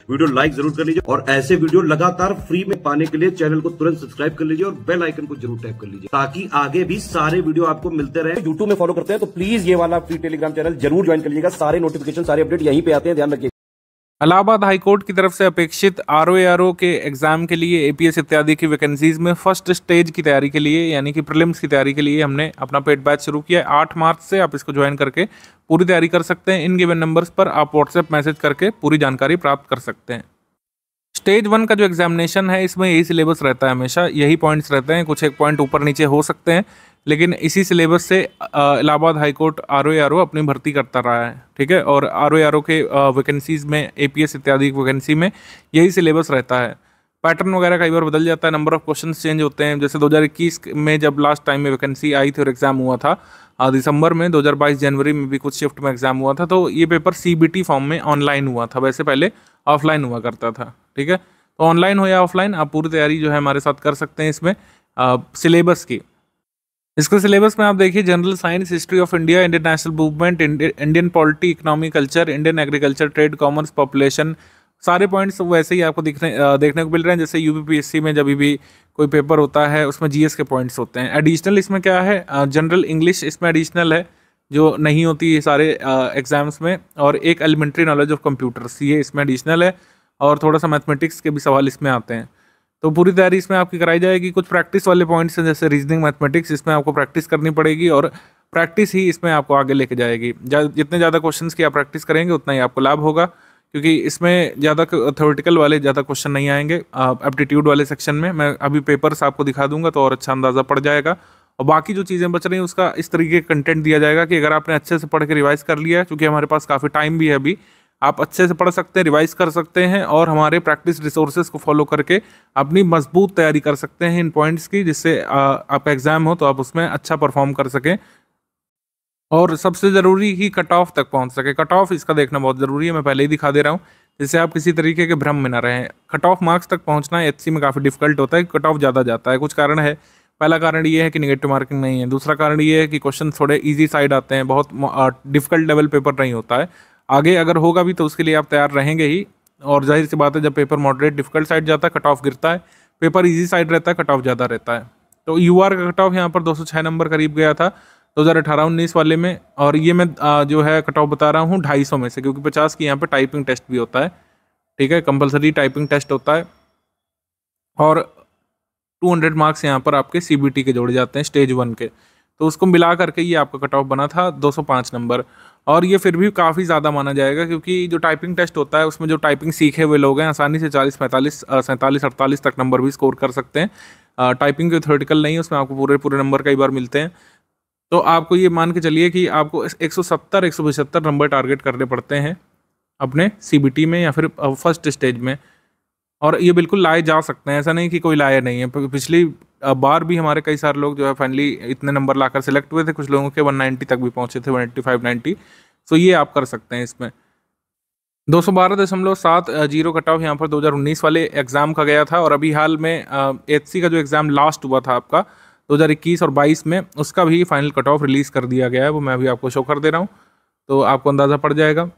Video like जरूर कर लीजिए और ऐसे वीडियो लगातार फ्री में पाने के लिए चैनल को तुरंत सब्सक्राइब कर लीजिए और बेल आइकन को जरूर टैप कर लीजिए ताकि आगे भी सारे वीडियो आपको मिलते रहे। यूट्यूब में फॉलो करते हैं तो प्लीज ये वाला फ्री टेलीग्राम चैनल जरूर ज्वाइन कर लीजिएगा। सारे नोटिफिकेशन सारे अपडेट यहीं पे आते हैं, ध्यान रखिए। इलाहाबाद हाईकोर्ट की तरफ से अपेक्षित आरओ के एग्जाम के लिए एपीएस इत्यादि की वैकेंसीज में फर्स्ट स्टेज की तैयारी के लिए यानी कि प्रीलिम्स की तैयारी के लिए हमने अपना पेड बैच शुरू किया है। 8 मार्च से आप इसको ज्वाइन करके पूरी तैयारी कर सकते हैं। इन गिवन नंबर्स पर आप व्हाट्सएप मैसेज करके पूरी जानकारी प्राप्त कर सकते हैं। स्टेज 1 का जो एग्जामिनेशन है इसमें यही सिलेबस रहता है, हमेशा यही पॉइंट्स रहते हैं। कुछ एक पॉइंट ऊपर नीचे हो सकते हैं, लेकिन इसी सिलेबस से इलाहाबाद हाईकोर्ट आरओ अपनी भर्ती करता रहा है, ठीक है। और आरओ के वैकेंसीज में एपीएस इत्यादि वैकेंसी में यही सिलेबस रहता है। पैटर्न वगैरह कई बार बदल जाता है, नंबर ऑफ क्वेश्चंस चेंज होते हैं। जैसे 2021 में जब लास्ट टाइम में वैकेंसी आई थी और एग्जाम हुआ था दिसंबर में, 2022 जनवरी में भी कुछ शिफ्ट में एग्जाम हुआ था, तो ये पेपर सीबीटी फॉर्म में ऑनलाइन हुआ था। वैसे पहले ऑफलाइन हुआ करता था, ठीक है। तो ऑनलाइन हो या ऑफलाइन आप पूरी तैयारी जो है हमारे साथ कर सकते हैं इसमें सिलेबस की। इसके सिलेबस में आप देखिए general science, history of India, Indian national movement, Indian polity, economy, culture, Indian agriculture, trade, commerce, population, सारे पॉइंट्स वैसे ही आपको देखने को मिल रहे हैं। जैसे यूपीपीएससी में जब भी कोई पेपर होता है उसमें जीएस के पॉइंट्स होते हैं। एडिशनल इसमें क्या है, जनरल इंग्लिश इसमें एडिशनल है जो नहीं होती है सारे एग्जाम्स में, और एक एलिमेंट्री नॉलेज ऑफ कंप्यूटर्स ये इसमें एडिशनल है, और थोड़ा सा मैथमेटिक्स के भी सवाल इसमें आते हैं। तो पूरी तैयारी इसमें आपकी कराई जाएगी। कुछ प्रैक्टिस वाले पॉइंट्स हैं जैसे रीजनिंग, मैथमेटिक्स, इसमें आपको प्रैक्टिस करनी पड़ेगी और प्रैक्टिस ही इसमें आपको आगे लेके जाएगी। जितने ज़्यादा क्वेश्चंस की आप प्रैक्टिस करेंगे उतना ही आपको लाभ होगा, क्योंकि इसमें ज़्यादा थ्योरेटिकल वाले ज़्यादा क्वेश्चन नहीं आएंगे। एप्टीट्यूड वाले सेक्शन में मैं अभी पेपर्स आपको दिखा दूंगा तो और अच्छा अंदाज़ा पड़ जाएगा। और बाकी जो चीज़ें बच रही हैं उसका इस तरीके का कंटेंट दिया जाएगा कि अगर आपने अच्छे से पढ़ के रिवाइज कर लिया है, क्योंकि हमारे पास काफ़ी टाइम भी है अभी, आप अच्छे से पढ़ सकते हैं, रिवाइज कर सकते हैं और हमारे प्रैक्टिस रिसोर्सेज को फॉलो करके अपनी मजबूत तैयारी कर सकते हैं इन पॉइंट्स की, जिससे आपका एग्जाम हो तो आप उसमें अच्छा परफॉर्म कर सकें। और सबसे ज़रूरी कि कट ऑफ तक पहुंच सके। कट ऑफ इसका देखना बहुत ज़रूरी है, मैं पहले ही दिखा दे रहा हूँ, जिससे आप किसी तरीके के भ्रम में ना रहें। कट ऑफ मार्क्स तक पहुँचना एचसी में काफ़ी डिफिकल्ट होता है, कट ऑफ ज़्यादा जाता है। कुछ कारण है, पहला कारण ये है कि निगेटिव मार्किंग नहीं है, दूसरा कारण ये है कि क्वेश्चन थोड़े ईजी साइड आते हैं, बहुत डिफिकल्ट लेवल पेपर नहीं होता है। आगे अगर होगा भी तो उसके लिए आप तैयार रहेंगे ही, और जाहिर सी बात है जब पेपर मॉडरेट डिफिकल्ट साइड जाता है कट ऑफ गिरता है, पेपर इजी साइड रहता है कट ऑफ ज़्यादा रहता है। तो यूआर का कट ऑफ यहाँ पर 206 नंबर करीब गया था 2018-19 वाले में, और ये मैं जो है कट ऑफ बता रहा हूँ 250 में से, क्योंकि 50 की यहाँ पर टाइपिंग टेस्ट भी होता है, ठीक है, कंपलसरी टाइपिंग टेस्ट होता है, और 200 मार्क्स यहाँ पर आपके सीबीटी के जोड़े जाते हैं स्टेज 1 के। तो उसको मिला करके ये आपका कट ऑफ बना था 205 नंबर, और ये फिर भी काफ़ी ज़्यादा माना जाएगा, क्योंकि जो टाइपिंग टेस्ट होता है उसमें जो टाइपिंग सीखे हुए लोग हैं आसानी से 40, 45, 47, 48 तक नंबर भी स्कोर कर सकते हैं। टाइपिंग के थ्योरेटिकल नहीं, उसमें आपको पूरे नंबर कई बार मिलते हैं। तो आपको ये मान के चलिए कि आपको 170, 175 नंबर टारगेट करने पड़ते हैं अपने सीबीटी में या फिर फर्स्ट स्टेज में, और ये बिल्कुल लाए जा सकते हैं, ऐसा नहीं कि कोई लाया नहीं है। पिछली बार भी हमारे कई सारे लोग जो है फाइनली इतने नंबर लाकर सेलेक्ट हुए थे, कुछ लोगों के 190 तक भी पहुंचे थे, 185, 90। सो ये आप कर सकते हैं इसमें। 212.70 कट ऑफ यहाँ पर 2019 वाले एग्ज़ाम का गया था, और अभी हाल में एचसी का जो एग्ज़ाम लास्ट हुआ था आपका 2021 और 22 में, उसका भी फाइनल कट ऑफ रिलीज़ कर दिया गया है। वो मैं अभी आपको शो कर दे रहा हूँ तो आपको अंदाज़ा पड़ जाएगा।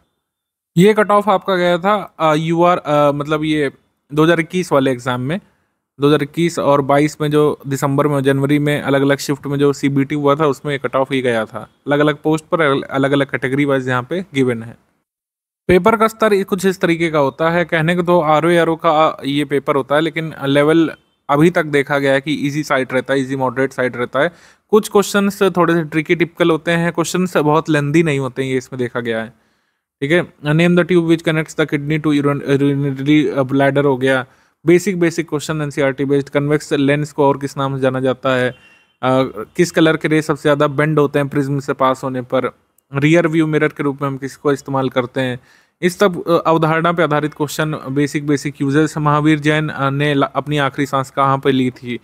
ये कट ऑफ आपका गया था यूआर मतलब ये 2021 वाले एग्ज़ाम में, 2021 और 22 में जो दिसंबर में जनवरी में अलग अलग शिफ्ट में जो सीबीटी हुआ था उसमें कट ऑफ ही गया था। अलग अलग पोस्ट पर अलग अलग कैटेगरी वाइज यहाँ पे गिवन है। पेपर का स्तर कुछ इस तरीके का होता है, कहने को तो आरओ का ये पेपर होता है, लेकिन लेवल अभी तक देखा गया है कि इजी साइड रहता है, इजी मॉडरेट साइड रहता है। कुछ क्वेश्चंस थोड़े से ट्रिकी टिपिकल होते हैं, क्वेश्चंस बहुत लेंदी नहीं होते हैं, ये इसमें देखा गया है, ठीक है। Name the tube which connects the kidney to urinary bladder हो गया, basic question NCERT based. Convex lens को और किस नाम से जाना जाता है, किस कलर के रे सबसे ज़्यादा बेंड होते हैं प्रिज्म से पास होने पर, रियर व्यू मिरर के रूप में हम किसको इस्तेमाल करते हैं, इस सब अवधारणा पे आधारित question, basic uses. Mahavir Jain ने अपनी आखिरी सांस कहाँ पे ली थी।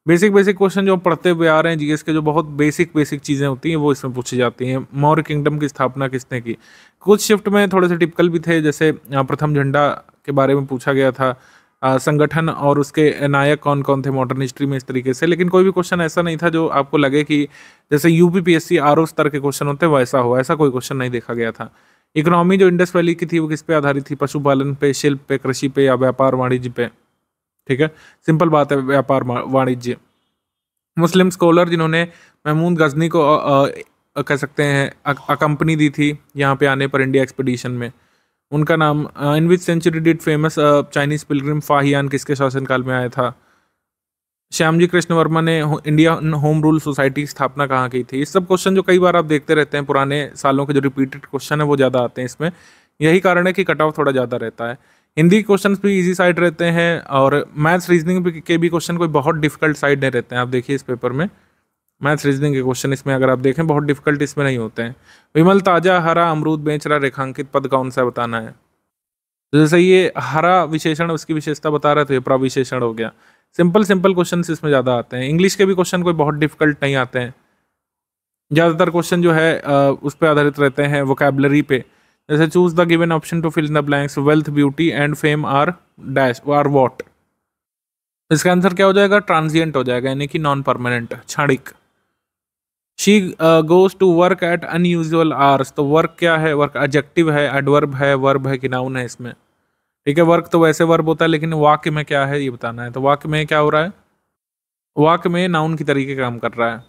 बेसिक क्वेश्चन जो पढ़ते हुए आ रहे हैं जीएस के, जो बहुत बेसिक चीज़ें होती हैं वो इसमें पूछी जाती हैं। मौर्य किंगडम की स्थापना किसने की। कुछ शिफ्ट में थोड़े से टिपिकल भी थे, जैसे प्रथम झंडा के बारे में पूछा गया था, संगठन और उसके नायक कौन कौन थे मॉडर्न हिस्ट्री में, इस तरीके से। लेकिन कोई भी क्वेश्चन ऐसा नहीं था जो आपको लगे कि जैसे यूपीपीएससी आरओ स्तर के क्वेश्चन होते हैं वैसा हो, ऐसा कोई क्वेश्चन नहीं देखा गया था। इकोनॉमी जो इंडस वैली की थी वो किस पे आधारित थी? पशुपालन पे, शिल्प पे, कृषि पे या व्यापार वाणिज्य पे? ठीक है, सिंपल बात है, व्यापार वाणिज्य। मुस्लिम स्कॉलर जिन्होंने महमूद गजनी को कह सकते हैं अकम्पनी दी थी यहाँ पे आने पर इंडिया एक्सपीडिशन में, उनका नाम? In which century did famous Chinese pilgrim Fahien किसके शासनकाल में आया था? श्यामजी कृष्ण वर्मा ने इंडिया होम रूल सोसाइटी की स्थापना कहाँ की थी? इस सब क्वेश्चन जो कई बार आप देखते रहते हैं, पुराने सालों के जो रिपीटेड क्वेश्चन है वो ज़्यादा आते हैं इसमें, यही कारण है कि कट ऑफ थोड़ा ज़्यादा रहता है। हिंदी क्वेश्चंस भी इजी साइड रहते हैं और मैथ्स रीजनिंग के भी क्वेश्चन कोई बहुत डिफिकल्ट साइड नहीं रहते हैं। आप देखिए इस पेपर में मैथ्स रीजनिंग के क्वेश्चन इसमें अगर आप देखें बहुत डिफिकल्ट इसमें नहीं होते हैं। विमल ताजा हरा अमरूद बेच रहा, रेखांकित पद कौन सा बताना है? तो जैसे ये हरा विशेषण उसकी विशेषता बता रहे थे, प्रविशेषण हो गया। सिंपल सिंपल क्वेश्चन इसमें ज़्यादा आते हैं। इंग्लिश के भी क्वेश्चन कोई बहुत डिफिकल्ट नहीं आते हैं, ज़्यादातर क्वेश्चन जो है उस पर आधारित रहते हैं वोकैबलरी पे। जैसे choose the given option to fill in the blanks, wealth beauty and fame are dash are what. इसका आंसर क्या हो जाएगा? ट्रांजिएंट हो जाएगा, यानी कि नॉन परमानेंट, क्षणिक। She goes to work at unusual hours, तो वर्क क्या है? वर्क एडजेक्टिव है, एडवर्ब है, वर्ब है कि नाउन है इसमें? ठीक है, वर्क तो वैसे वर्ब होता है, लेकिन वाक्य में क्या है ये बताना है। तो वाक्य में क्या हो रहा है? वाक्य में नाउन की तरीके काम कर रहा है।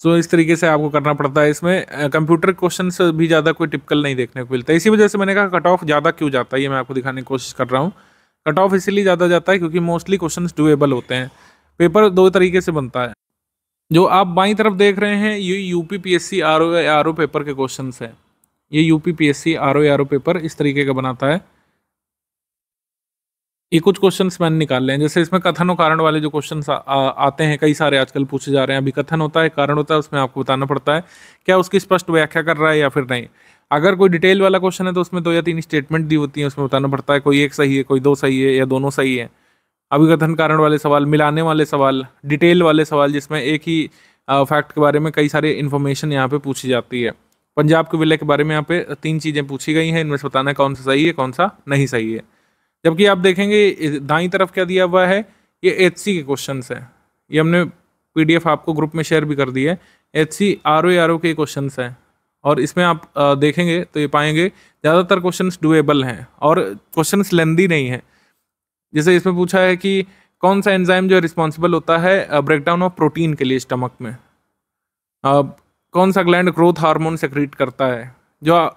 सो इस तरीके से आपको करना पड़ता है। इसमें कंप्यूटर क्वेश्चन से भी ज़्यादा कोई टिपिकल नहीं देखने को मिलता है। इसी वजह से मैंने कहा कट ऑफ ज़्यादा क्यों जाता है, ये मैं आपको दिखाने की कोशिश कर रहा हूँ। कट ऑफ इसीलिए ज़्यादा जाता है क्योंकि मोस्टली क्वेश्चन डुएबल होते हैं। पेपर दो तरीके से बनता है। जो आप बाईं तरफ देख रहे हैं ये यूपीपीएससी आरओ पेपर के क्वेश्चन है। ये यूपीपीएससी आरओ पेपर इस तरीके का बनाता है। ये कुछ क्वेश्चंस मैंने निकाल ले हैं, जैसे इसमें कथन और कारण वाले जो क्वेश्चंस आते हैं, कई सारे आजकल पूछे जा रहे हैं। अभी कथन होता है, कारण होता है, उसमें आपको बताना पड़ता है क्या उसकी स्पष्ट व्याख्या कर रहा है या फिर नहीं। अगर कोई डिटेल वाला क्वेश्चन है तो उसमें 2 या 3 स्टेटमेंट दी होती हैं, उसमें बताना पड़ता है कोई एक सही है, कोई 2 सही है या दोनों सही है। अभी कथन कारण वाले सवाल, मिलाने वाले सवाल, डिटेल वाले सवाल जिसमें एक ही फैक्ट के बारे में कई सारे इन्फॉर्मेशन यहाँ पे पूछी जाती है। पंजाब के विलय के बारे में यहाँ पे 3 चीज़ें पूछी गई हैं, इनमें से बताना है कौन सा सही है कौन सा नहीं सही है। जबकि आप देखेंगे दाईं तरफ क्या दिया हुआ है, ये एचसी के क्वेश्चंस है। ये हमने पीडीएफ आपको ग्रुप में शेयर भी कर दी है। एचसी आरओ के क्वेश्चंस हैं और इसमें आप देखेंगे तो ये पाएंगे ज़्यादातर क्वेश्चंस डुएबल हैं और क्वेश्चंस लेंदी नहीं है। जैसे इसमें पूछा है कि कौन सा एंजाइम जो रिस्पॉन्सिबल होता है ब्रेकडाउन ऑफ प्रोटीन के लिए स्टमक में, कौन सा ग्लैंड ग्रोथ हार्मोन सेक्रीट करता है, जो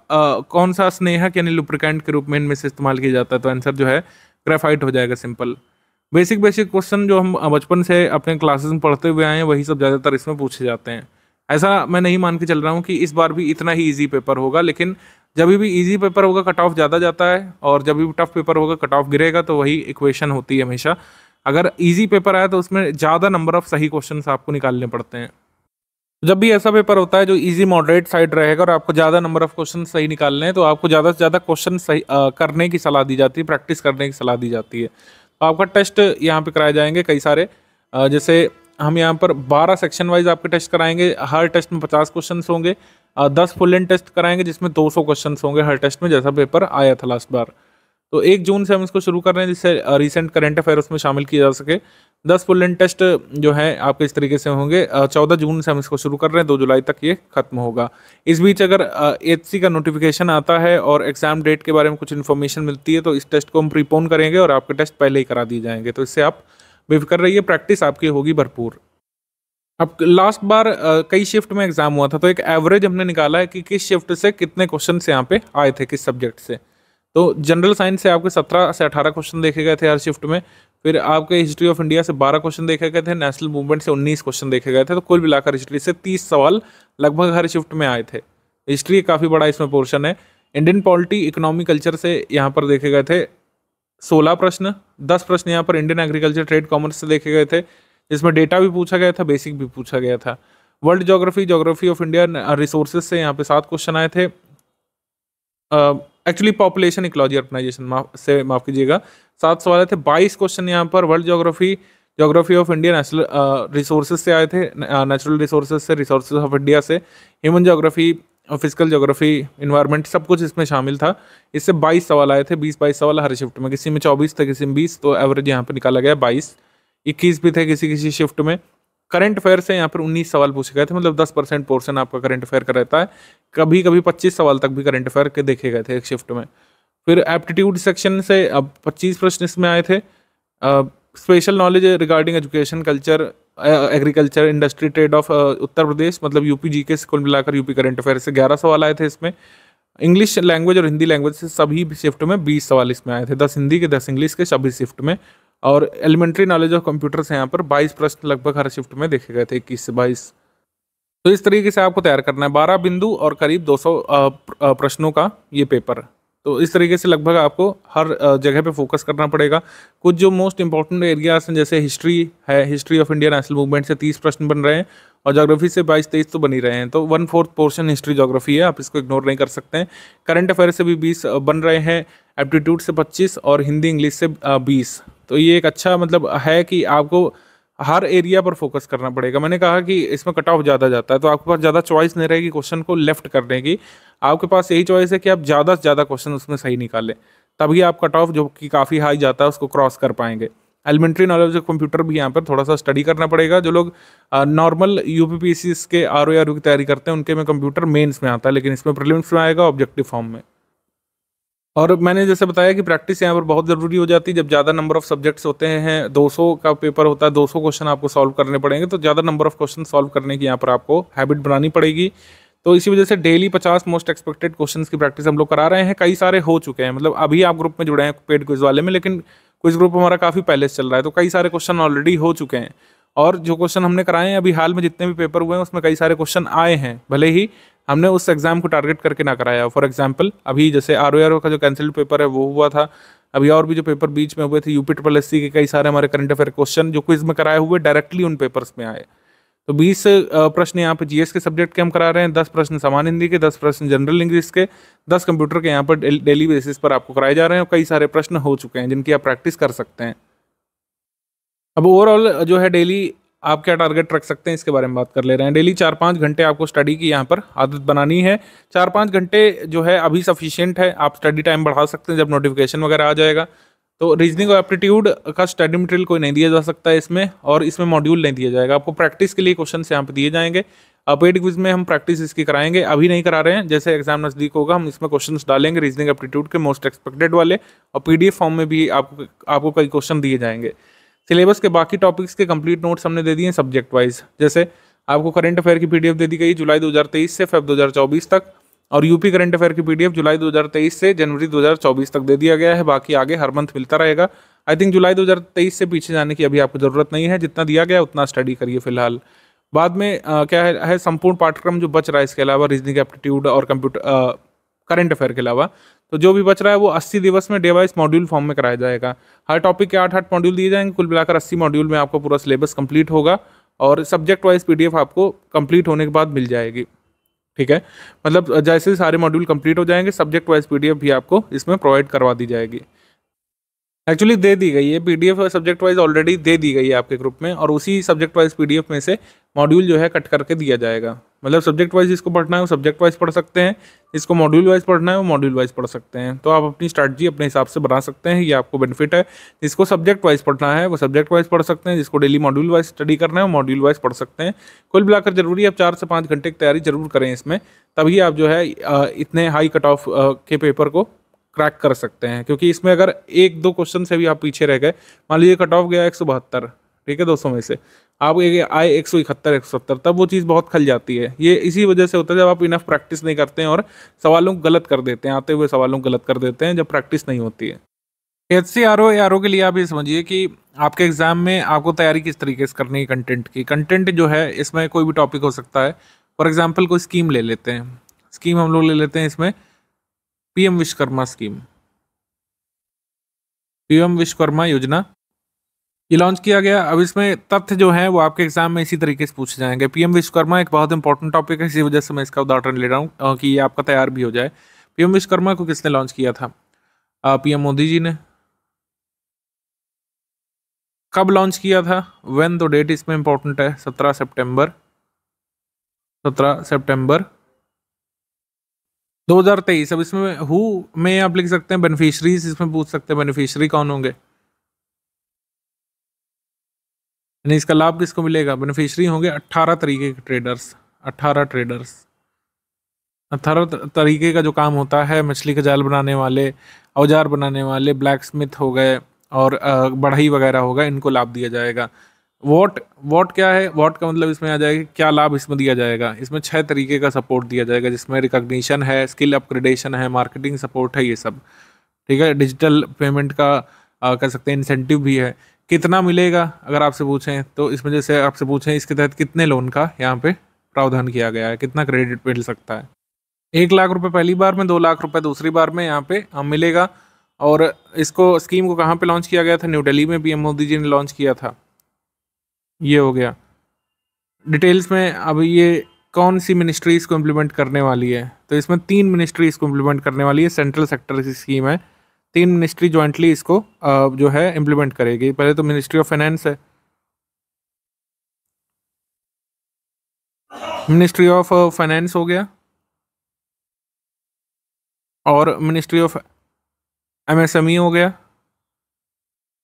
कौन सा स्नेहक यानी लुब्रिकेंट के रूप में इनमें से इस्तेमाल किया जाता है। तो आंसर जो है ग्रेफाइट हो जाएगा, सिंपल। बेसिक क्वेश्चन जो हम बचपन से अपने क्लासेस में पढ़ते हुए आए हैं वही सब ज़्यादातर इसमें पूछे जाते हैं। ऐसा मैं नहीं मान के चल रहा हूँ कि इस बार भी इतना ही ईजी पेपर होगा, लेकिन जब भी ईजी पेपर होगा कट ऑफ ज़्यादा जाता है और जब भी टफ पेपर होगा कट ऑफ गिरेगा। तो वही इक्वेशन होती है हमेशा। अगर ईजी पेपर आया तो उसमें ज़्यादा नंबर ऑफ सही क्वेश्चन आपको निकालने पड़ते हैं। जब भी ऐसा पेपर होता है जो इजी मॉडरेट साइड रहेगा और आपको ज़्यादा नंबर ऑफ क्वेश्चन सही निकालने हैं तो आपको ज़्यादा से ज़्यादा क्वेश्चन सही करने की सलाह दी जाती है, प्रैक्टिस करने की सलाह दी जाती है। तो आपका टेस्ट यहाँ पे कराए जाएंगे कई सारे, जैसे हम यहाँ पर 12 सेक्शन वाइज आपके टेस्ट कराएंगे। हर टेस्ट में 50 क्वेश्चन होंगे। 10 फुल लेंथ टेस्ट कराएंगे जिसमें 200 क्वेश्चन होंगे हर टेस्ट में, जैसा पेपर आया था लास्ट बार। तो 1 जून से हम इसको शुरू कर रहे हैं जिससे रिसेंट करंट अफेयर उसमें शामिल किया जा सके। 10 फुल लेंथ टेस्ट जो है आपके इस तरीके से होंगे। 14 जून से हम इसको शुरू कर रहे हैं, 2 जुलाई तक ये खत्म होगा। इस बीच अगर एचसी का नोटिफिकेशन आता है और एग्जाम डेट के बारे में कुछ इन्फॉर्मेशन मिलती है तो इस टेस्ट को हम प्रीपोन करेंगे और आपके टेस्ट पहले ही करा दिए जाएंगे। तो इससे आप बेफिक्र रहिए, प्रैक्टिस आपकी होगी भरपूर। अब लास्ट बार कई शिफ्ट में एग्जाम हुआ था तो एक एवरेज हमने निकाला है कि किस शिफ्ट से कितने क्वेश्चन यहाँ पे आए थे, किस सब्जेक्ट से। तो जनरल साइंस से आपके 17 से 18 क्वेश्चन देखे गए थे हर शिफ्ट में। फिर आपके हिस्ट्री ऑफ इंडिया से 12 क्वेश्चन देखे गए थे। नेशनल मूवमेंट से 19 क्वेश्चन देखे गए थे। तो कुल मिलाकर हिस्ट्री से 30 सवाल लगभग हर शिफ्ट में आए थे। हिस्ट्री काफ़ी बड़ा इसमें पोर्शन है। इंडियन पॉलिटी, इकोनॉमी, कल्चर से यहाँ पर देखे गए थे 16 प्रश्न। 10 प्रश्न यहाँ पर इंडियन एग्रीकल्चर, ट्रेड, कॉमर्स से देखे गए थे, जिसमें डेटा भी पूछा गया था, बेसिक भी पूछा गया था। World geography, geography of India, resources से यहाँ पे 7 क्वेश्चन आए थे। एक्चुअली पॉपुलेशन, इकोलॉजी, अर्बनाइजेशन माफ कीजिएगा, 7 सवाल आए थे। 22 क्वेश्चन यहाँ पर world geography, geography of India, national resources से आए थे, नेचुरल रिसोर्सेज से, रिसोर्सेज ऑफ इंडिया से, human geography, physical geography, environment, सब कुछ इसमें शामिल था। इससे 22 सवाल आए थे। 20-22 सवाल हर शिफ्ट में, किसी में 24 थे, किसी में 20, तो एवरेज यहाँ पर निकाला गया 22। 21 भी थे किसी किसी शिफ्ट में। करंट अफेयर से यहाँ पर 19 सवाल पूछे गए थे, मतलब 10% पोर्शन आपका करंट अफेयर का रहता है। कभी कभी 25 सवाल तक भी करंट अफेयर के देखे गए थे एक शिफ्ट में। फिर एप्टीट्यूड सेक्शन से अब 25 प्रश्न इसमें आए थे। Special knowledge regarding education, culture, agriculture, industry, trade of Uttar Pradesh, मतलब यूपी जीके से कुल मिलाकर यूपी करंट अफेयर से 11 सवाल आए थे इसमें। इंग्लिश लैंग्वेज और हिंदी लैंग्वेज से सभी शिफ्ट में 20 सवाल इसमें आए थे, 10 हिंदी के 10 इंग्लिश के सभी शिफ्ट में। और एलिमेंट्री नॉलेज ऑफ कंप्यूटर से यहाँ पर 22 प्रश्न लगभग हर शिफ्ट में देखे गए थे, 21 से 22। तो इस तरीके से आपको तैयार करना है 12 बिंदु और करीब 200 प्रश्नों का ये पेपर। तो इस तरीके से लगभग आपको हर जगह पे फोकस करना पड़ेगा। कुछ जो मोस्ट इंपॉर्टेंट एरियाज हैं जैसे हिस्ट्री है, history of India national movement से 30 प्रश्न बन रहे हैं और ज्योग्राफी से 22-23 तो बन ही रहे हैं, तो 1/4 पोर्शन हिस्ट्री ज्योग्राफी है, आप इसको इग्नोर नहीं कर सकते हैं। करंट अफेयर से भी 20 बन रहे हैं, एप्टीट्यूड से 25 और हिंदी इंग्लिश से 20। तो ये एक अच्छा मतलब है कि आपको हर एरिया पर फोकस करना पड़ेगा। मैंने कहा कि इसमें कट ऑफ ज़्यादा जाता है तो आपके पास ज़्यादा चॉइस नहीं रहेगी क्वेश्चन को लेफ्ट करने की, आपके पास यही चॉइस है कि आप ज़्यादा से ज़्यादा क्वेश्चन उसमें सही निकालें, तभी आप कट ऑफ जो कि काफ़ी हाई जाता है उसको क्रॉस कर पाएंगे। एलिमेंट्री नॉलेज ऑफ कंप्यूटर भी यहाँ पर थोड़ा सा स्टडी करना पड़ेगा। जो लोग नॉर्मल यूपीपीएससी के आरओ की तैयारी करते हैं उनके में कंप्यूटर मेंस में आता है, लेकिन इसमें प्रीलिम्स में आएगा ऑब्जेक्टिव फॉर्म में। और मैंने जैसे बताया कि प्रैक्टिस यहाँ पर बहुत ज़रूरी हो जाती है। जब ज़्यादा नंबर ऑफ सब्जेक्ट्स होते हैं, 200 का पेपर होता है, 200 क्वेश्चन आपको सॉल्व करने पड़ेंगे, तो ज़्यादा नंबर ऑफ क्वेश्चन सॉल्व करने की यहाँ पर आपको हैबिट बनानी पड़ेगी। तो इसी वजह से डेली 50 मोस्ट एक्सपेक्टेड क्वेश्चंस की प्रैक्टिस हम लोग करा रहे हैं। कई सारे हो चुके हैं, मतलब अभी आप ग्रुप में जुड़े हैं पेड क्विज वाले में, लेकिन क्विज ग्रुप हमारा काफ़ी पहले से चल रहा है, तो कई सारे क्वेश्चन ऑलरेडी हो चुके हैं। और जो क्वेश्चन हमने कराए हैं अभी हाल में जितने भी पेपर हुए हैं उसमें कई सारे क्वेश्चन आए हैं, भले ही हमने उस एग्जाम को टारगेट करके ना कराया। फॉर एग्जांपल अभी जैसे आरओ का जो कैंसिल्ड पेपर है वो हुआ था, अभी और भी जो पेपर बीच में हुए थे यूपी SSC के कई सारे हमारे करंट अफेयर क्वेश्चन जो क्विज में कराए हुए डायरेक्टली उन पेपर्स में आए। तो 20 प्रश्न यहाँ पे जीएस के सब्जेक्ट के हम करा रहे हैं, 10 प्रश्न सामान्य हिंदी के, 10 प्रश्न जनरल इंग्लिश के, 10 कंप्यूटर के यहाँ पर डेली बेसिस पर आपको कराए जा रहे हैं। और कई सारे प्रश्न हो चुके हैं जिनकी आप प्रैक्टिस कर सकते हैं। अब ओवरऑल जो है डेली आप क्या टारगेट रख सकते हैं इसके बारे में बात कर ले रहे हैं। डेली 4-5 घंटे आपको स्टडी की यहाँ पर आदत बनानी है। 4-5 घंटे जो है अभी सफिशिएंट है, आप स्टडी टाइम बढ़ा सकते हैं जब नोटिफिकेशन वगैरह आ जाएगा। तो रीजनिंग और एप्टीट्यूड का स्टडी मटेरियल कोई नहीं दिया जा सकता है इसमें, और इसमें मॉड्यूल नहीं दिया जाएगा आपको। प्रैक्टिस के लिए क्वेश्चन यहाँ पे दिए जाएंगे। पेड क्विज में हम प्रैक्टिस इसकी कराएंगे, अभी नहीं करा रहे हैं, जैसे एग्जाम नजदीक होगा हम इसमें क्वेश्चन डालेंगे रीजनिंग एप्टीट्यूड के मोस्ट एक्सपेक्टेड वाले, और पीडीएफ फॉर्म में भी आपको कई क्वेश्चन दिए जाएंगे। सिलेबस के बाकी टॉपिक्स के कंप्लीट नोट्स हमने दे दिए हैं सब्जेक्ट वाइज। जैसे आपको करंट अफेयर की पीडीएफ दे दी गई जुलाई 2023 से फेब 2024 तक, और यूपी करंट अफेयर की पीडीएफ जुलाई 2023 से जनवरी 2024 तक दे दिया गया है। बाकी आगे हर मंथ मिलता रहेगा। आई थिंक जुलाई 2023 से पीछे जाने की अभी आपको ज़रूरत नहीं है, जितना दिया गया उतना स्टडी करिए फिलहाल। बाद में क्या है संपूर्ण पाठ्यक्रम जो बच रहा है इसके अलावा रीजनिंग एप्टीट्यूड और कंप्यूटर करंट अफेयर के अलावा, तो जो भी बच रहा है वो 80 दिवस में डे वाइज मॉड्यूल फॉर्म में कराया जाएगा। हर टॉपिक के 8-8 मॉड्यूल दिए जाएंगे, कुल मिलाकर 80 मॉड्यूल में आपको पूरा सिलेबस कंप्लीट होगा, और सब्जेक्ट वाइज पीडीएफ आपको कंप्लीट होने के बाद मिल जाएगी। ठीक है, मतलब जैसे सारे मॉड्यूल कंप्लीट हो जाएंगे सब्जेक्ट वाइज पीडीएफ भी आपको इसमें प्रोवाइड करवा दी जाएगी। एक्चुअली दे दी गई है पीडीएफ सब्जेक्ट वाइज, ऑलरेडी दे दी गई है आपके ग्रुप में, और उसी सब्जेक्ट वाइज पीडीएफ में से मॉड्यूल जो है कट करके दिया जाएगा। मतलब सब्जेक्ट वाइज जिसको पढ़ना है वो सब्जेक्ट वाइज पढ़ सकते हैं, जिसको मॉड्यूल वाइज पढ़ना है वो मॉड्यूल वाइज पढ़ सकते हैं। तो आप अपनी स्ट्रैटेजी अपने हिसाब से बना सकते हैं, ये आपको बेनिफिट है। जिसको सब्जेक्ट वाइज पढ़ना है वो सब्जेक्ट वाइज पढ़ सकते हैं, जिसको डेली मॉड्यूल वाइज स्टडी करना है वो मॉड्यूल वाइज पढ़ सकते हैं। कुल मिलाकर जरूरी है आप 4 से 5 घंटे की तैयारी जरूर करें इसमें, तभी आप जो है इतने हाई कट ऑफ के पेपर को क्रैक कर सकते हैं। क्योंकि इसमें अगर 1-2 क्वेश्चन से भी आप पीछे रह गए, मान लीजिए कट ऑफ गया 172, ठीक है 200 में से, आप आए 171 170, तब वो चीज़ बहुत खल जाती है। ये इसी वजह से होता है जब आप इनफ प्रैक्टिस नहीं करते हैं और सवालों को गलत कर देते हैं, आते हुए सवालों को गलत कर देते हैं जब प्रैक्टिस नहीं होती है। HC RO के लिए आप ये समझिए कि आपके एग्जाम में आपको तैयारी किस तरीके से करनी है कंटेंट की। कंटेंट जो है इसमें कोई भी टॉपिक हो सकता है। फॉर एग्जाम्पल कोई स्कीम ले लेते हैं, स्कीम हम लोग ले लेते हैं इसमें PM Vishwakarma scheme, PM Vishwakarma योजना ये लॉन्च किया गया। अब इसमें तथ्य जो है वो आपके एग्जाम में इसी तरीके से पूछे जाएंगे। पीएम विश्वकर्मा एक बहुत इंपॉर्टेंट टॉपिक है, इसी वजह से मैं इसका उदाहरण ले रहा हूँ कि ये आपका तैयार भी हो जाए। पीएम विश्वकर्मा को किसने लॉन्च किया था? पीएम मोदी जी ने। कब लॉन्च किया था? व्हेन, तो डेट इसमें इंपॉर्टेंट है, 17 सितंबर 2023। अब इसमें हु में आप लिख सकते हैं बेनिफिशरीज, इसमें पूछ सकते हैं बेनिफिशरी कौन होंगे। यानी इसका लाभ किसको मिलेगा? बेनिफिशियरी होंगे 18 तरीके के ट्रेडर्स। 18 ट्रेडर्स, 18 तरीके का जो काम होता है, मछली का जाल बनाने वाले, औजार बनाने वाले, ब्लैक स्मिथ हो गए और बढ़ई वगैरह होगा, इनको लाभ दिया जाएगा। वॉट, वॉट क्या है? वॉट का मतलब इसमें आ जाएगा क्या लाभ इसमें दिया जाएगा। इसमें 6 तरीके का सपोर्ट दिया जाएगा, जिसमें रिकॉग्निशन है, स्किल अपग्रेडेशन है, मार्केटिंग सपोर्ट है, ये सब ठीक है। डिजिटल पेमेंट का कह सकते हैं इंसेंटिव भी है। कितना मिलेगा अगर आपसे पूछें तो इसमें, जैसे आपसे पूछें इसके तहत कितने लोन का यहाँ पे प्रावधान किया गया है, कितना क्रेडिट मिल सकता है। 1 लाख रुपए पहली बार में, 2 लाख रुपए दूसरी बार में यहाँ पे मिलेगा। और इसको स्कीम को कहाँ पे लॉन्च किया गया था? न्यू दिल्ली में पीएम मोदी जी ने लॉन्च किया था। ये हो गया डिटेल्स में। अब ये कौन सी मिनिस्ट्री इसको इम्प्लीमेंट करने वाली है? तो इसमें 3 मिनिस्ट्री इसको इम्प्लीमेंट करने वाली है। सेंट्रल सेक्टर की स्कीम है, 3 मिनिस्ट्री ज्वाइंटली इसको जो है इम्प्लीमेंट करेगी। पहले तो मिनिस्ट्री ऑफ फाइनेंस है, मिनिस्ट्री ऑफ फाइनेंस हो गया, और मिनिस्ट्री ऑफ एमएसएमई हो गया,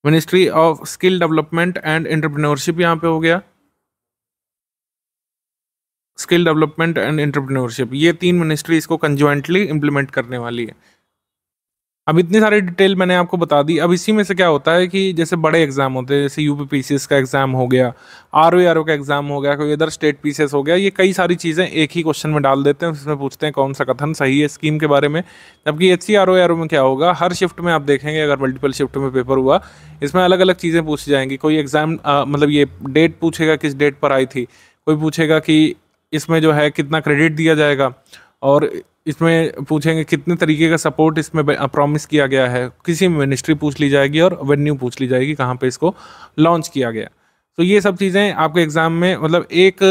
ministry of skill development and entrepreneurship यहाँ पे हो गया, स्किल डेवलपमेंट एंड एंटरप्रेन्योरशिप। ये 3 मिनिस्ट्री इसको कंज्वाइंटली इंप्लीमेंट करने वाली है। अब इतनी सारी डिटेल मैंने आपको बता दी। अब इसी में से क्या होता है कि जैसे बड़े एग्जाम होते हैं, जैसे यूपीपीसीएस का एग्जाम हो गया, आरओ का एग्जाम हो गया, कोई अदर स्टेट पीसीएस हो गया, ये कई सारी चीज़ें एक ही क्वेश्चन में डाल देते हैं, उसमें पूछते हैं कौन सा कथन सही है स्कीम के बारे में। जबकि एचसीआरओ में क्या होगा, हर शिफ्ट में आप देखेंगे, अगर मल्टीपल शिफ्ट में पेपर हुआ, इसमें अलग अलग चीज़ें पूछी जाएंगी। कोई एग्जाम मतलब ये डेट पूछेगा किस डेट पर आई थी, कोई पूछेगा कि इसमें जो है कितना क्रेडिट दिया जाएगा, और इसमें पूछेंगे कितने तरीके का सपोर्ट इसमें प्रॉमिस किया गया है। किसी मिनिस्ट्री पूछ ली जाएगी और वेन्यू पूछ ली जाएगी कहाँ पे इसको लॉन्च किया गया। तो ये सब चीज़ें आपके एग्ज़ाम में मतलब एक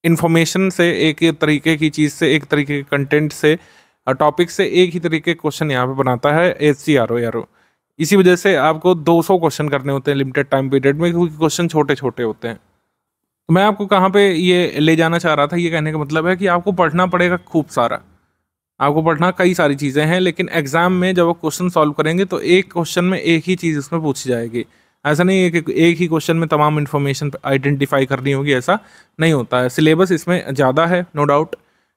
इन्फॉर्मेशन से, एक तरीके की चीज़ से, एक तरीके के कंटेंट से, टॉपिक से एक ही तरीके के क्वेश्चन यहाँ पे बनाता है एचसीआरओ। इसी वजह से आपको 200 क्वेश्चन करने होते हैं लिमिटेड टाइम पीरियड में, क्योंकि क्वेश्चन छोटे छोटे होते हैं। तो मैं आपको कहाँ पे ये ले जाना चाह रहा था, ये कहने का मतलब है कि आपको पढ़ना पड़ेगा खूब सारा, आपको पढ़ना कई सारी चीज़ें हैं, लेकिन एग्जाम में जब आप क्वेश्चन सॉल्व करेंगे तो एक क्वेश्चन में एक ही चीज़ उसमें पूछी जाएगी। ऐसा नहीं है कि एक ही क्वेश्चन में तमाम इन्फॉर्मेशन आइडेंटिफाई करनी होगी, ऐसा नहीं होता है। सिलेबस इसमें ज़्यादा है, नो डाउट,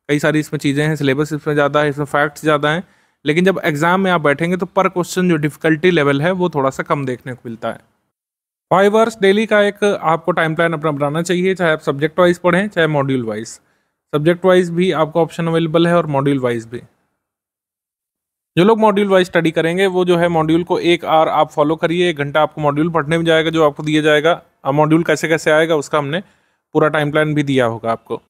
कई सारी इसमें चीज़ें हैं, सिलेबस इसमें ज़्यादा है, इसमें फैक्ट्स ज़्यादा हैं, लेकिन जब एग्जाम में आप बैठेंगे तो पर क्वेश्चन जो डिफिकल्टी लेवल है वो थोड़ा सा कम देखने को मिलता है। 5 आवर्स डेली का एक आपको टाइम प्लान अपना बनाना चाहिए, चाहे आप सब्जेक्ट वाइज पढ़ें चाहे मॉड्यूल वाइज। सब्जेक्ट वाइज भी आपको ऑप्शन अवेलेबल है और मॉड्यूल वाइज भी। जो लोग मॉड्यूल वाइज स्टडी करेंगे वो जो है मॉड्यूल को 1 आवर आप फॉलो करिए, 1 घंटा आपको मॉड्यूल पढ़ने में जाएगा, जो आपको दिया जाएगा। अब मॉड्यूल कैसे कैसे आएगा उसका हमने पूरा टाइम प्लान भी दिया होगा आपको।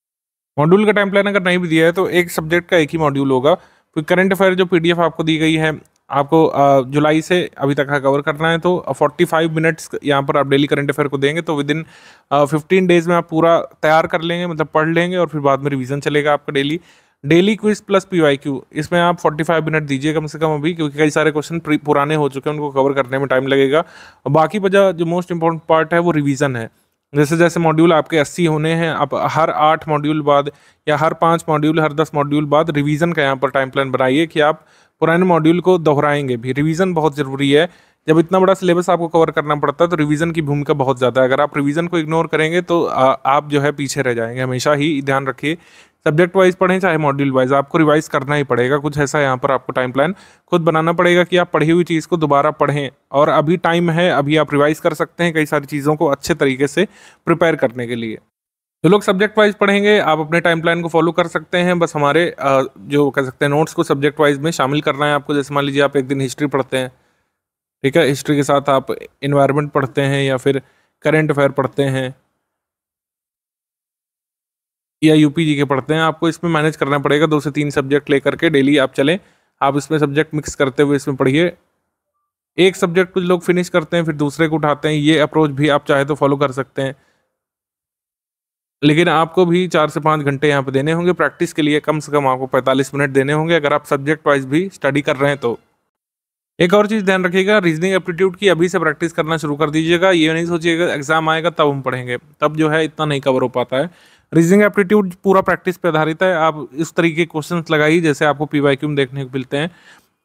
मॉड्यूल का टाइम प्लान अगर नहीं भी दिया है तो एक सब्जेक्ट का एक ही मॉड्यूल होगा। फिर करंट अफेयर जो पीडीएफ आपको दी गई है, आपको जुलाई से अभी तक का कवर करना है, तो 45 मिनट्स यहाँ पर आप डेली करंट अफेयर को देंगे तो विद इन 15 डेज में आप पूरा तैयार कर लेंगे, मतलब पढ़ लेंगे, और फिर बाद में रिवीजन चलेगा आपका डेली क्विज प्लस पीवाईक्यू। इसमें आप 45 मिनट दीजिए कम से कम अभी, क्योंकि कई सारे क्वेश्चन पुराने हो चुके हैं, उनको कवर करने में टाइम लगेगा। और बाकी बचा जो मोस्ट इंपॉर्टेंट पार्ट है वो रिवीजन है। जैसे जैसे मॉड्यूल आपके 80 होने हैं, आप हर 8 मॉड्यूल बाद या हर 5 मॉड्यूल, हर 10 मॉड्यूल बाद रिवीजन का यहाँ पर टाइम प्लान बनाइए कि आप पुराने मॉड्यूल को दोहराएंगे भी। रिवीजन बहुत ज़रूरी है, जब इतना बड़ा सिलेबस आपको कवर करना पड़ता है तो रिवीजन की भूमिका बहुत ज़्यादा है। अगर आप रिवीजन को इग्नोर करेंगे तो आप जो है पीछे रह जाएंगे। हमेशा ही ध्यान रखिए, सब्जेक्ट वाइज पढ़ें चाहे मॉड्यूल वाइज, आपको रिवाइज करना ही पड़ेगा। कुछ ऐसा यहाँ पर आपको टाइम प्लान खुद बनाना पड़ेगा कि आप पढ़ी हुई चीज़ को दोबारा पढ़ें, और अभी टाइम है, अभी आप रिवाइज कर सकते हैं कई सारी चीज़ों को अच्छे तरीके से प्रिपेयर करने के लिए। जो लोग सब्जेक्ट वाइज पढ़ेंगे आप अपने टाइम प्लान को फॉलो कर सकते हैं, बस हमारे जो कह सकते हैं नोट्स को सब्जेक्ट वाइज में शामिल करना है आपको। जैसे मान लीजिए आप एक दिन हिस्ट्री पढ़ते हैं, ठीक है, हिस्ट्री के साथ आप इन्वायरमेंट पढ़ते हैं या फिर करंट अफेयर पढ़ते हैं या यूपीजी के पढ़ते हैं, आपको इसमें मैनेज करना पड़ेगा। 2 से 3 सब्जेक्ट लेकर के डेली आप चलें, आप इसमें सब्जेक्ट मिक्स करते हुए इसमें पढ़िए। एक सब्जेक्ट कुछ लोग फिनिश करते हैं फिर दूसरे को उठाते हैं, ये अप्रोच भी आप चाहे तो फॉलो कर सकते हैं, लेकिन आपको भी 4 से 5 घंटे यहाँ पे देने होंगे प्रैक्टिस के लिए। कम से कम आपको 45 मिनट देने होंगे अगर आप सब्जेक्ट वाइज भी स्टडी कर रहे हैं तो। एक और चीज़ ध्यान रखिएगा, रीजनिंग एप्टीट्यूड की अभी से प्रैक्टिस करना शुरू कर दीजिएगा। ये नहीं सोचिएगा एग्जाम आएगा तब हम पढ़ेंगे, तब जो है इतना नहीं कवर हो पाता है। रीजनिंग एप्टीट्यूड पूरा प्रैक्टिस पे आधारित है। आप इस तरीके के क्वेश्चंस लगाइए जैसे आपको पीवाईक्यू में देखने को मिलते हैं।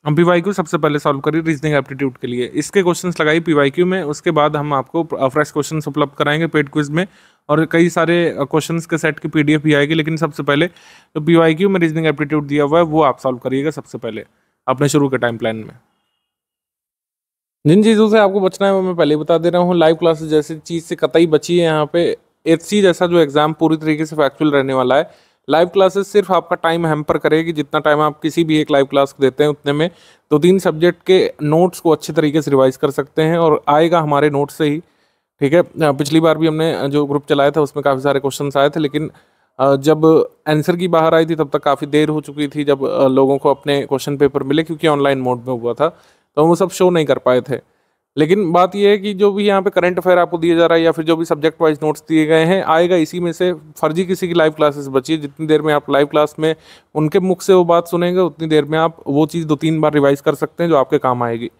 हम पीवाईक्यू सबसे पहले सॉल्व करिए रीजनिंग एप्टीट्यूड के लिए, इसके क्वेश्चंस लगाइए पीवाईक्यू में, उसके बाद हम आपको फ्रेश क्वेश्चंस उपलब्ध कराएंगे पेड क्विज में, और कई सारे क्वेश्चंस के सेट की पीडीएफ भी आएगी। लेकिन सबसे पहले तो पीवाईक्यू में रीजनिंग एप्टीट्यूड दिया हुआ है वो आप सॉल्व करिएगा सबसे पहले अपने शुरू के टाइम प्लान में। जिन चीज़ों से आपको बचना है वो मैं पहले ही बता दे रहा हूँ। लाइव क्लासेस जैसी चीज़ से कतई बचिए। यहाँ पे एचसी जैसा जो एग्जाम पूरी तरीके से फैक्चुअल रहने वाला है। लाइव क्लासेस सिर्फ आपका टाइम हैम्पर करेगी, जितना टाइम आप किसी भी एक लाइव क्लास को देते हैं उतने में 2-3 सब्जेक्ट के नोट्स को अच्छे तरीके से रिवाइज कर सकते हैं, और आएगा हमारे नोट्स से ही, ठीक है। पिछली बार भी हमने जो ग्रुप चलाया था उसमें काफ़ी सारे क्वेश्चन आए थे, लेकिन जब आंसर की बाहर आई थी तब तक काफ़ी देर हो चुकी थी, जब लोगों को अपने क्वेश्चन पेपर मिले, क्योंकि ऑनलाइन मोड में हुआ था तो वो सब शो नहीं कर पाए थे। लेकिन बात यह है कि जो भी यहाँ पे करंट अफेयर आपको दिया जा रहा है या फिर जो भी सब्जेक्ट वाइज नोट्स दिए गए हैं आएगा इसी में से। फर्जी किसी की लाइव क्लासेस बची है, जितनी देर में आप लाइव क्लास में उनके मुख से वो बात सुनेंगे उतनी देर में आप वो चीज़ 2-3 बार रिवाइज कर सकते हैं जो आपके काम आएगी।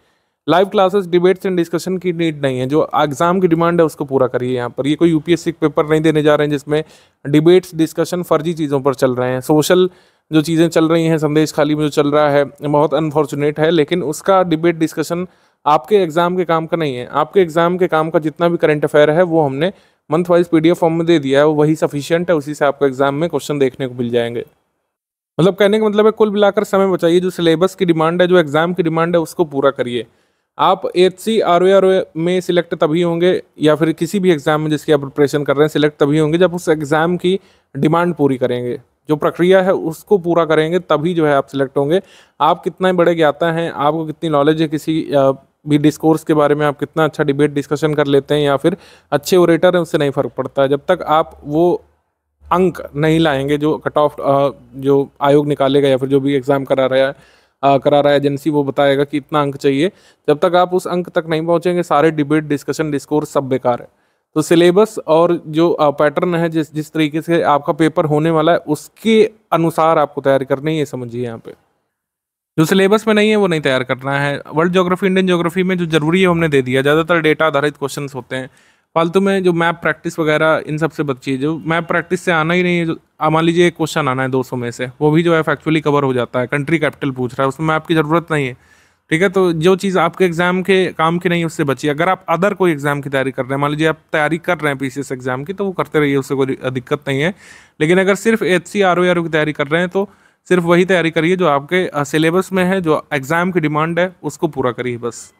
Live classes debates and discussion की नीड नहीं है, जो एग्जाम की डिमांड है उसको पूरा करिए। यहाँ पर ये कोई यूपीएससी पेपर नहीं देने जा रहे हैं जिसमें डिबेट्स डिस्कशन फर्जी चीज़ों पर चल रहे हैं। सोशल जो चीज़ें चल रही हैं, संदेश खाली में जो चल रहा है बहुत अनफॉर्चुनेट है, लेकिन उसका डिबेट डिस्कशन आपके एग्जाम के काम का नहीं है। आपके एग्जाम के काम का जितना भी करंट अफेयर है वो हमने मंथ वाइज पीडीएफ फॉर्म में दे दिया है, वही सफिशिएंट है, उसी से आपको एग्जाम में क्वेश्चन देखने को मिल जाएंगे। मतलब कहने का मतलब है कुल मिलाकर समय बचाइए, जो सिलेबस की डिमांड है, जो एग्जाम की डिमांड है उसको पूरा करिए। आप एचसी आरओ में सिलेक्ट तभी होंगे, या फिर किसी भी एग्जाम में जिसकी आप प्रिपरेशन कर रहे हैं सिलेक्ट तभी होंगे जब उस एग्जाम की डिमांड पूरी करेंगे, जो प्रक्रिया है उसको पूरा करेंगे, तभी जो है आप सिलेक्ट होंगे। आप कितना बड़े ज्ञाता हैं, आपको कितनी नॉलेज है किसी भी डिस्कोर्स के बारे में, आप कितना अच्छा डिबेट डिस्कशन कर लेते हैं या फिर अच्छे ओरेटर हैं, उससे नहीं फर्क पड़ता है। जब तक आप वो अंक नहीं लाएंगे जो कट ऑफ जो आयोग निकालेगा या फिर जो भी एग्जाम करा रहा है एजेंसी, वो बताएगा कि इतना अंक चाहिए, जब तक आप उस अंक तक नहीं पहुंचेंगे सारे डिबेट डिस्कशन डिस्कोर्स सब बेकार है। तो सिलेबस और जो पैटर्न है जिस तरीके से आपका पेपर होने वाला है उसके अनुसार आपको तैयारी करनी है, ये समझिए। यहाँ पे जो सिलेबस में नहीं है वो नहीं तैयार करना है। वर्ल्ड ज्योग्राफी इंडियन ज्योग्राफी में जो जरूरी है हमने दे दिया। ज़्यादातर डेटा आधारित क्वेश्चन होते हैं, फालतू में जो मैप प्रैक्टिस वगैरह इन सब से बचिए। जो मैप प्रैक्टिस से आना ही नहीं है, जो मान लीजिए एक क्वेश्चन आना है 200 में से, वो भी जो है फैक्चुअली कवर हो जाता है। कंट्री कैपिटल पूछ रहा है, उसमें मैप की ज़रूरत नहीं है, ठीक है। तो जो चीज़ आपके एग्जाम के काम की नहीं है उससे बचिए। अगर आप अदर कोई एग्जाम की तैयारी कर रहे हैं, मान लीजिए आप तैयारी कर रहे हैं पीसीएस एग्जाम की, तो वो करते रहिए, उससे कोई दिक्कत नहीं है। लेकिन अगर सिर्फ एचसी आरओ की तैयारी कर रहे हैं तो सिर्फ वही तैयारी करिए जो आपके सिलेबस में है, जो एग्जाम की डिमांड है उसको पूरा करिए बस।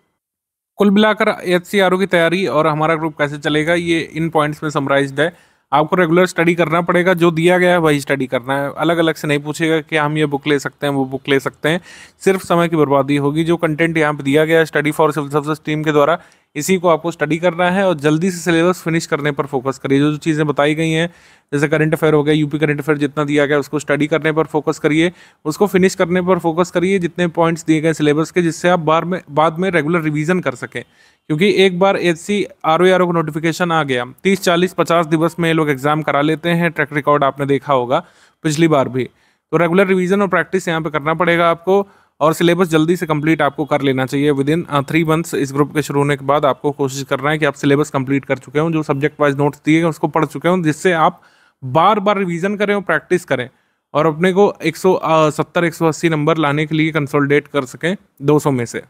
कुल मिलाकर एचसी आरओ की तैयारी और हमारा ग्रुप कैसे चलेगा ये इन पॉइंट्स में समराइज्ड है। आपको रेगुलर स्टडी करना पड़ेगा, जो दिया गया है वही स्टडी करना है। अलग अलग से नहीं पूछेगा कि हम ये बुक ले सकते हैं वो बुक ले सकते हैं, सिर्फ समय की बर्बादी होगी। जो कंटेंट यहाँ पे दिया गया है study for civil services team के द्वारा, इसी को आपको स्टडी करना है और जल्दी से सिलेबस फिनिश करने पर फोकस करिए। जो चीज़ें बताई गई हैं जैसे करंट अफेयर हो गया, यूपी करंट अफेयर जितना दिया गया उसको स्टडी करने पर फोकस करिए, उसको फिनिश करने पर फोकस करिए, जितने पॉइंट्स दिए गए सिलेबस के, जिससे आप बाद में रेगुलर रिवीजन कर सकें। क्योंकि एक बार एचसी आरओ को नोटिफिकेशन आ गया, 30, 40, 50 दिवस में ये लोग एग्जाम करा लेते हैं। ट्रैक रिकॉर्ड आपने देखा होगा पिछली बार भी। तो रेगुलर रिवीजन और प्रैक्टिस यहाँ पे करना पड़ेगा आपको, और सिलेबस जल्दी से कंप्लीट आपको कर लेना चाहिए। विद इन 3 मंथ्स इस ग्रुप के शुरू होने के बाद आपको कोशिश करना है कि आप सिलेबस कंप्लीट कर चुके हों, जो सब्जेक्ट वाइज नोट्स दिए गए उसको पढ़ चुके हों, जिससे आप बार बार रिवीजन करें और प्रैक्टिस करें और अपने को 170-180 नंबर लाने के लिए कंसोलिडेट कर सकें 200 में से।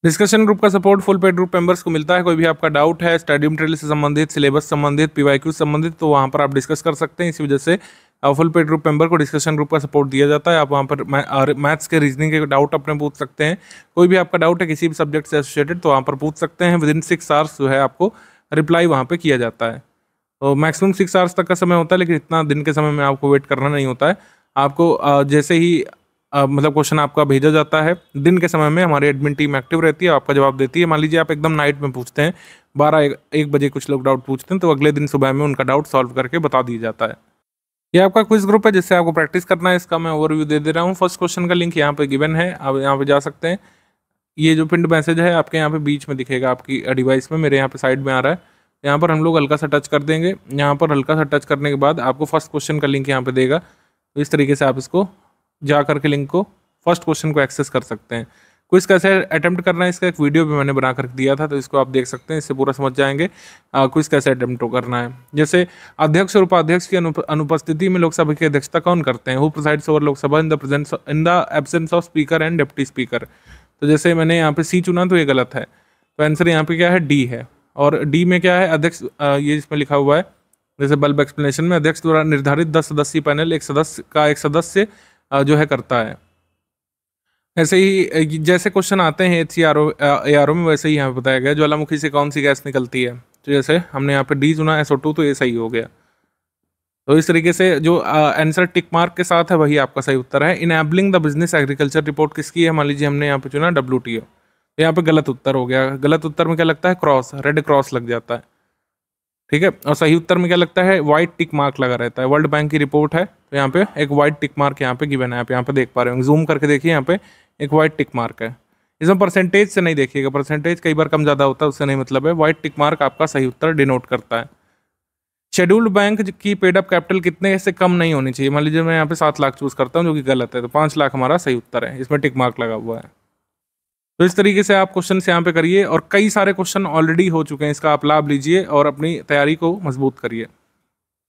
डिस्कशन ग्रुप का support full paid group members को मिलता है। कोई भी आपका डाउट है स्टडी मटेरियल से संबंधित, सिलेबस संबंधित, पीवाईक्यू संबंधित, तो वहाँ पर आप डिस्कस कर सकते हैं। इसी वजह से फुल पेड ग्रुप मेंबर को डिस्कशन ग्रुप का सपोर्ट दिया जाता है। आप वहाँ पर मैथ्स के रीजनिंग के डाउट अपने पूछ सकते हैं। कोई भी आपका डाउट है किसी भी सब्जेक्ट से एसोसिएटेड तो वहाँ पर पूछ सकते हैं। विद इन 6 आवर्स जो है आपको रिप्लाई वहाँ पर किया जाता है। तो मैक्सिमम 6 आवर्स तक का समय होता है, लेकिन इतना दिन के समय में आपको वेट करना नहीं होता है। आपको जैसे ही मतलब क्वेश्चन आपका भेजा जाता है, दिन के समय में हमारी एडमिन टीम एक्टिव रहती है, आपका जवाब देती है। मान लीजिए आप एकदम नाइट में पूछते हैं, 12-1 बजे कुछ लोग डाउट पूछते हैं, तो अगले दिन सुबह में उनका डाउट सॉल्व करके बता दिया जाता है। ये आपका क्विज ग्रुप है जिससे आपको प्रैक्टिस करना है, इसका मैं ओवरव्यू दे रहा हूँ। फर्स्ट क्वेश्चन का लिंक यहाँ पे गिवन है, आप यहाँ पे जा सकते हैं। ये जो पिंड मैसेज है आपके यहाँ पे बीच में दिखेगा आपकी डिवाइस में, मेरे यहाँ पे साइड में आ रहा है। यहाँ पर हम लोग हल्का सा टच कर देंगे। यहाँ पर हल्का सा टच करने के बाद आपको फर्स्ट क्वेश्चन का लिंक यहाँ पे देगा। तो इस तरीके से आप इसको जा करके लिंक को फर्स्ट क्वेश्चन को एक्सेस कर सकते हैं। क्विज कैसे अटेम्प्ट करना है इसका एक वीडियो भी मैंने बना कर दिया था, तो इसको आप देख सकते हैं, इससे पूरा समझ जाएंगे क्विज कैसे अटेम्प्ट करना है। जैसे अध्यक्ष और उपाध्यक्ष की अनुपस्थिति में लोकसभा की अध्यक्षता कौन करते हैं? Who presides over Lok Sabha in the absence of speaker and deputy speaker. तो जैसे मैंने यहाँ पे सी चुना तो ये गलत है, तो आंसर यहाँ पे क्या है? डी है। और डी में क्या है? अध्यक्ष, ये इसमें लिखा हुआ है जैसे बल्ब एक्सप्लेनेशन में, अध्यक्ष द्वारा निर्धारित 10 सदस्यीय पैनल एक सदस्य जो है करता है। ऐसे ही जैसे क्वेश्चन आते हैं ARO में, वैसे ही यहाँ पे बताया गया ज्वालामुखी से कौन सी गैस निकलती है। तो जैसे हमने यहाँ पे डी चुना SO2, तो ये सही हो गया। तो इस तरीके से जो आंसर टिक मार्क के साथ है वही आपका सही उत्तर है। Enabling the business agriculture report किसकी है? मान लीजिए हमने यहाँ पे चुना WTO, तो यहाँ पे गलत उत्तर हो गया। गलत उत्तर में क्या लगता है? क्रॉस, रेड क्रॉस लग जाता है, ठीक है। और सही उत्तर में क्या लगता है? व्हाइट टिक मार्क लगा रहता है। वर्ल्ड बैंक की रिपोर्ट है, तो यहाँ पे एक व्हाइट टिक मार्क यहाँ पे गिवन है, आप यहाँ पे देख पा रहे हो। जूम करके देखिए, यहाँ पे एक व्हाइट टिक मार्क है। इसमें परसेंटेज से नहीं देखिएगा, परसेंटेज कई बार कम ज़्यादा होता है, उससे नहीं मतलब है। व्हाइट टिक मार्क आपका सही उत्तर डिनोट करता है। शेड्यूल्ड बैंक की पेड अप कैपिटल कितने से कम नहीं होनी चाहिए? मान लीजिए मैं यहाँ पे 7 लाख चूज करता हूँ, जो कि गलत है, तो 5 लाख हमारा सही उत्तर है, इसमें टिक मार्क लगा हुआ है। तो इस तरीके से आप क्वेश्चन यहाँ पे करिए, और कई सारे क्वेश्चन ऑलरेडी हो चुके हैं, इसका आप लाभ लीजिए और अपनी तैयारी को मजबूत करिए।